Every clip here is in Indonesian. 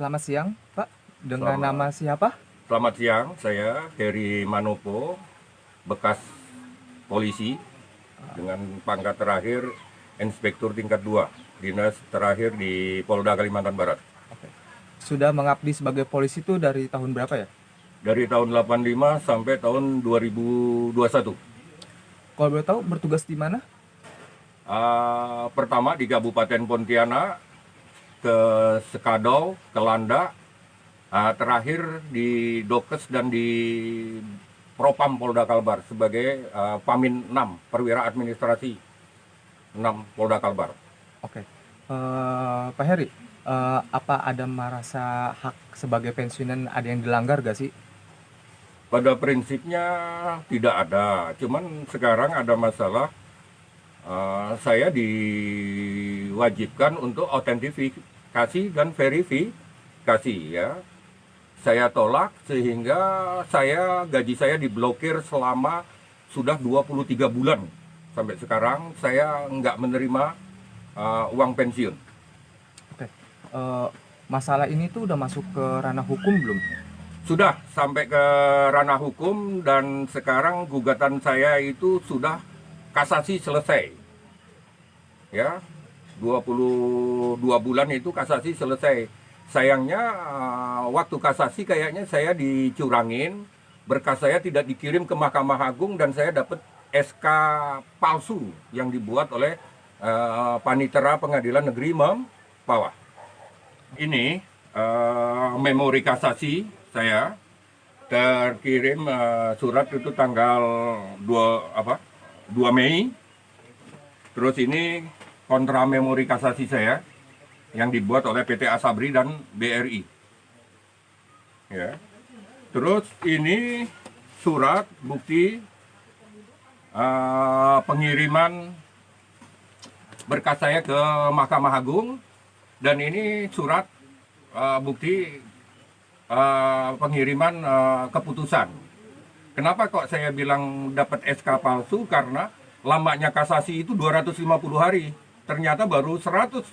Selamat siang, Pak. Dengan Selamat, nama siapa? selamat siang, saya Heri Manopo, bekas polisi dengan pangkat terakhir Inspektur tingkat 2, dinas terakhir di Polda Kalimantan Barat. Oke. Sudah mengabdi sebagai polisi itu dari tahun berapa ya? Dari tahun 85 sampai tahun 2021. Kalau boleh tahu bertugas di mana? Pertama di Kabupaten Pontianak, ke Sekadau, ke Landak, terakhir di Dokes dan di Propam Polda Kalbar sebagai Pamin 6, perwira administrasi 6 Polda Kalbar. Oke. Pak Heri, apa ada merasa hak sebagai pensiunan ada yang dilanggar gak sih? Pada prinsipnya tidak ada, cuman sekarang ada masalah. Saya diwajibkan untuk autentifikasi dan verifikasi ya. Saya tolak sehingga gaji saya diblokir selama sudah 23 bulan. Sampai sekarang saya nggak menerima uang pensiun. Oke. Masalah ini tuh udah masuk ke ranah hukum belum? Sudah sampai ke ranah hukum dan sekarang gugatan saya itu sudah kasasi selesai. Ya, 22 bulan itu kasasi selesai. Sayangnya waktu kasasi kayaknya saya dicurangin, berkas saya tidak dikirim ke Mahkamah Agung dan saya dapat SK palsu yang dibuat oleh Panitera Pengadilan Negeri Mempawah. Ini memori kasasi saya terkirim surat itu tanggal 2 Mei. Terus ini kontra memori kasasi saya yang dibuat oleh PT Asabri dan BRI. Ya. Terus ini surat bukti pengiriman berkas saya ke Mahkamah Agung dan ini surat bukti pengiriman keputusan. Kenapa kok saya bilang dapat SK palsu? Karena lamanya kasasi itu 250 hari. Ternyata baru 150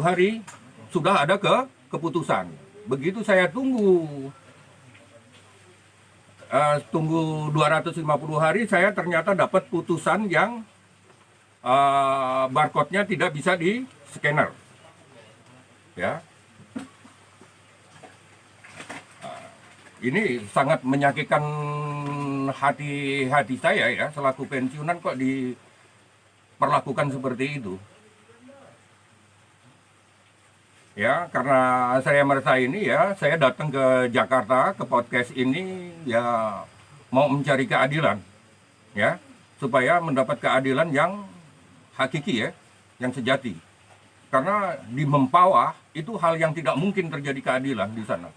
hari sudah ada keputusan. Begitu saya tunggu 250 hari, saya ternyata dapat putusan yang barcode-nya tidak bisa di scanner. Ya. Ini sangat menyakitkan hati saya ya, selaku pensiunan kok diperlakukan seperti itu. Ya, karena saya merasa ini ya, saya datang ke Jakarta, ke podcast ini ya mau mencari keadilan. Ya, supaya mendapat keadilan yang hakiki ya, yang sejati. Karena di Mempawah itu hal yang tidak mungkin terjadi keadilan di sana.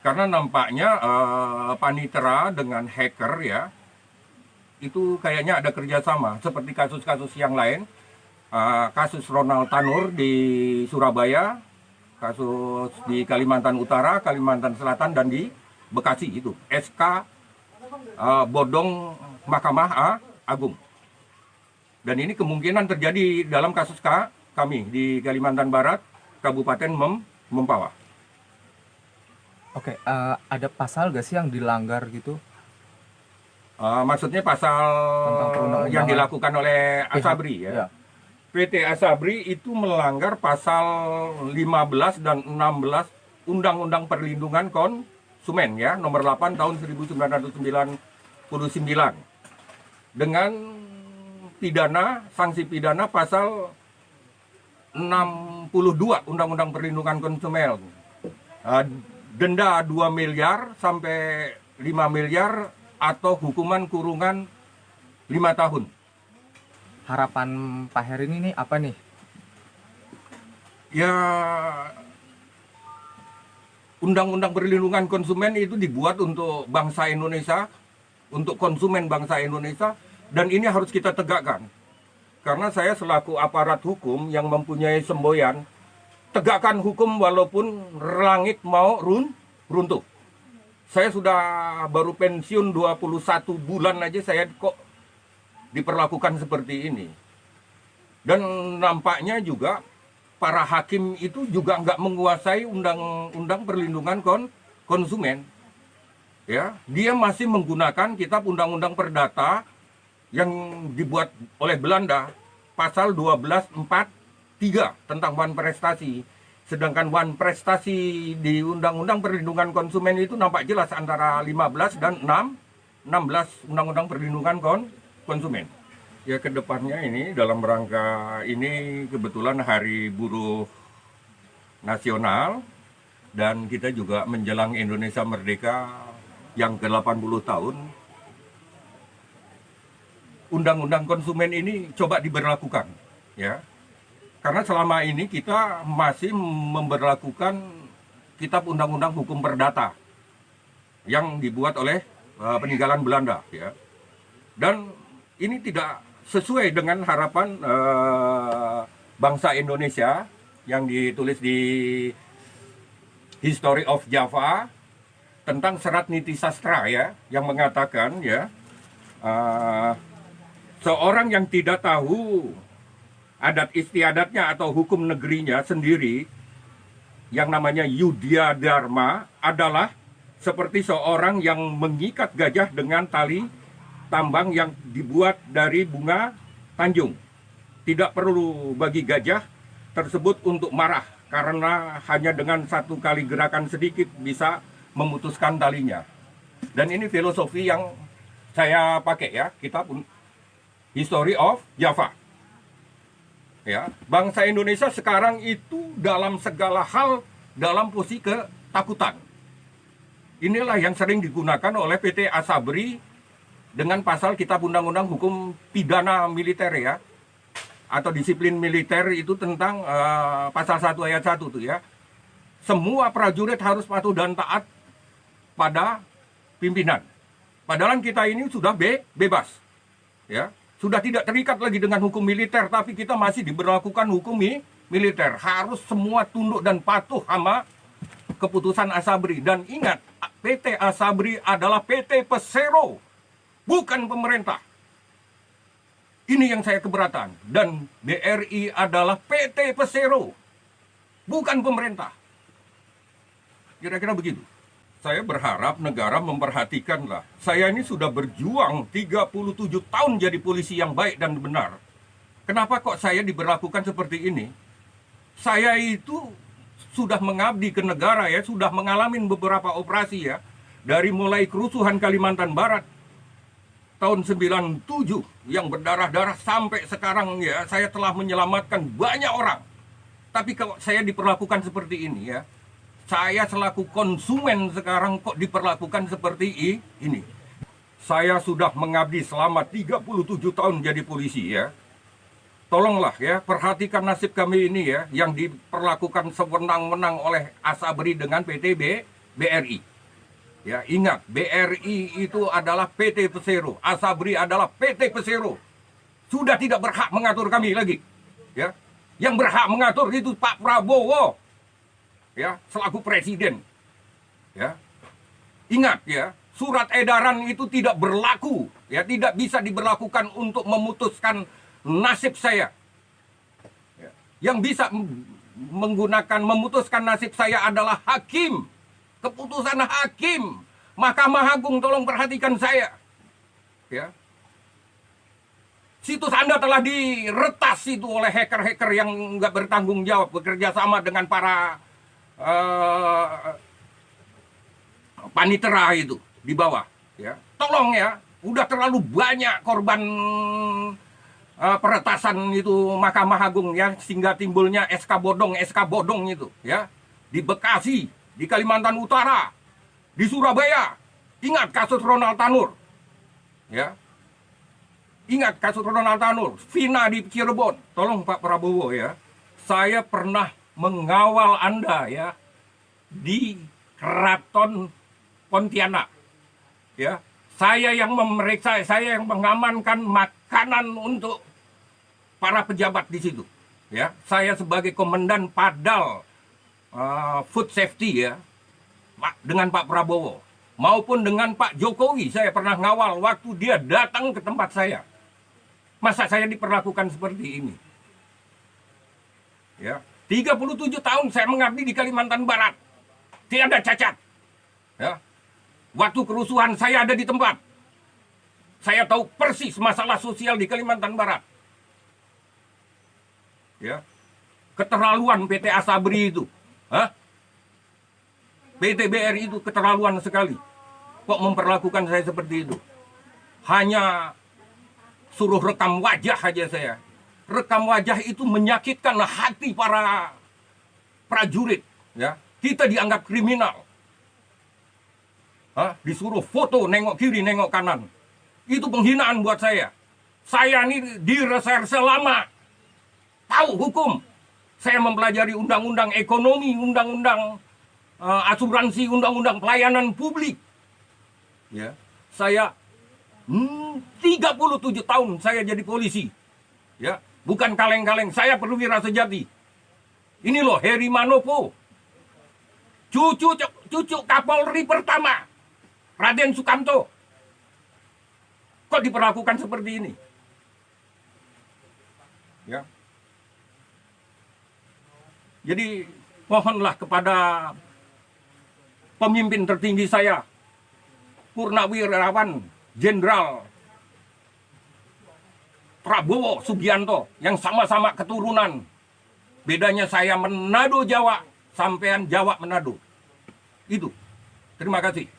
Karena nampaknya Panitera dengan hacker ya, itu kayaknya ada kerjasama. Seperti kasus-kasus yang lain, kasus Ronald Tanur di Surabaya, kasus di Kalimantan Utara, Kalimantan Selatan, dan di Bekasi itu. SK bodong Mahkamah Agung. Dan ini kemungkinan terjadi dalam kasus kami di Kalimantan Barat, Kabupaten Mempawah. Oke, ada pasal gak sih yang dilanggar gitu? Maksudnya pasal Tentang perundang-undangan. yang dilakukan oleh Asabri ya. Iya. PT Asabri itu melanggar pasal 15 dan 16 Undang-Undang Perlindungan Konsumen ya, nomor 8 tahun 1999 dengan sanksi pidana pasal 62 Undang-Undang Perlindungan Konsumen. Denda 2 miliar sampai 5 miliar atau hukuman kurungan 5 tahun. Harapan Pak Heri ini apa nih? Ya, Undang-Undang Perlindungan Konsumen itu dibuat untuk bangsa Indonesia, untuk konsumen bangsa Indonesia, dan ini harus kita tegakkan. Karena saya selaku aparat hukum yang mempunyai semboyan, tegakkan hukum walaupun langit mau runtuh. Saya sudah baru pensiun 21 bulan aja saya kok diperlakukan seperti ini. Dan nampaknya juga para hakim itu juga nggak menguasai undang-undang perlindungan konsumen. Ya, dia masih menggunakan kitab undang-undang perdata yang dibuat oleh Belanda, pasal 1243 tentang wan prestasi. Sedangkan wan prestasi di undang-undang perlindungan konsumen itu nampak jelas antara 15 dan 16 undang-undang perlindungan konsumen. Ya, kedepannya ini dalam rangka ini kebetulan Hari Buruh Nasional dan kita juga menjelang Indonesia Merdeka yang ke-80 tahun. Undang-undang konsumen ini coba diberlakukan, ya. Karena selama ini kita masih memberlakukan kitab undang-undang hukum perdata yang dibuat oleh peninggalan Belanda, ya. Dan ini tidak sesuai dengan harapan bangsa Indonesia yang ditulis di History of Java tentang Serat Niti Sastra, ya, yang mengatakan, ya, seorang yang tidak tahu adat istiadatnya atau hukum negerinya sendiri yang namanya Yudhya Dharma adalah seperti seorang yang mengikat gajah dengan tali tambang yang dibuat dari bunga tanjung. Tidak perlu bagi gajah tersebut untuk marah karena hanya dengan satu kali gerakan sedikit bisa memutuskan talinya. Dan ini filosofi yang saya pakai, ya, kitab History of Java. Ya, bangsa Indonesia sekarang itu dalam segala hal dalam posisi ketakutan. Inilah yang sering digunakan oleh PT Asabri dengan pasal kitab undang-undang hukum pidana militer, ya, atau disiplin militer itu tentang pasal 1 ayat 1 tuh, ya. Semua prajurit harus patuh dan taat pada pimpinan. Padahal kita ini sudah bebas, ya. Sudah tidak terikat lagi dengan hukum militer, tapi kita masih diberlakukan hukum militer. Harus semua tunduk dan patuh sama keputusan Asabri. Dan ingat, PT Asabri adalah PT Pesero, bukan pemerintah. Ini yang saya keberatan. Dan BRI adalah PT Pesero, bukan pemerintah. Kira-kira begitu. Saya berharap negara memperhatikanlah. Saya ini sudah berjuang 37 tahun jadi polisi yang baik dan benar. Kenapa kok saya diberlakukan seperti ini? Saya itu sudah mengabdi ke negara, ya, sudah mengalami beberapa operasi, ya. Dari mulai kerusuhan Kalimantan Barat tahun 97 yang berdarah-darah sampai sekarang, ya, saya telah menyelamatkan banyak orang. Tapi kalau saya diperlakukan seperti ini, ya, saya selaku konsumen sekarang kok diperlakukan seperti ini. Saya sudah mengabdi selama 37 tahun jadi polisi, ya. Tolonglah, ya, perhatikan nasib kami ini, ya, yang diperlakukan sewenang-wenang oleh Asabri dengan PT BRI. Ya, ingat, BRI itu adalah PT Pesero, Asabri adalah PT Pesero. Sudah tidak berhak mengatur kami lagi, ya. Yang berhak mengatur itu Pak Prabowo, ya, selaku presiden. Ya. Ingat, ya, surat edaran itu tidak berlaku, ya, tidak bisa diberlakukan untuk memutuskan nasib saya. Ya. Yang bisa memutuskan nasib saya adalah hakim. Keputusan hakim. Mahkamah Agung, tolong perhatikan saya. Ya. Situs Anda telah diretas itu oleh hacker-hacker yang nggak bertanggung jawab, bekerja sama dengan para panitera itu di bawah, ya. Tolong, ya, udah terlalu banyak korban peretasan itu Mahkamah Agung, ya, sehingga timbulnya SK bodong itu, ya, di Bekasi, di Kalimantan Utara, di Surabaya. Ingat kasus Ronald Tanur, ya. Ingat kasus Ronald Tanur, Vina di Cirebon. Tolong Pak Prabowo, ya, saya pernah mengawal Anda, ya, di Keraton Pontianak, ya. Saya yang memeriksa, saya yang mengamankan makanan untuk para pejabat di situ, ya. Saya sebagai komandan Padal Food Safety, ya, dengan Pak Prabowo maupun dengan Pak Jokowi, saya pernah ngawal waktu dia datang ke tempat saya. Masa saya diperlakukan seperti ini? Ya. 37 tahun saya mengabdi di Kalimantan Barat. Tiada cacat. Ya. Waktu kerusuhan saya ada di tempat. Saya tahu persis masalah sosial di Kalimantan Barat. Ya. Keterlaluan PT Asabri itu. Hah? PT BRI itu keterlaluan sekali. Kok memperlakukan saya seperti itu? Hanya suruh rekam wajah aja saya. Rekam wajah itu menyakitkan hati para prajurit. Ya. Kita dianggap kriminal. Hah? Disuruh foto, nengok kiri, nengok kanan. Itu penghinaan buat saya. Saya ini di reserse lama. Tahu hukum. Saya mempelajari undang-undang ekonomi, undang-undang asuransi, undang-undang pelayanan publik. Ya, saya 37 tahun saya jadi polisi. Ya, bukan kaleng-kaleng, saya perwira sejati. Ini loh Heri Manopo. Cucu Kapolri pertama. Raden Sukamto. Kok diperlakukan seperti ini? Ya. Jadi mohonlah kepada pemimpin tertinggi saya, Purnawirawan Jenderal Prabowo Subianto, yang sama-sama keturunan. Bedanya saya Manado Jawa, sampean Jawa Manado. Itu. Terima kasih.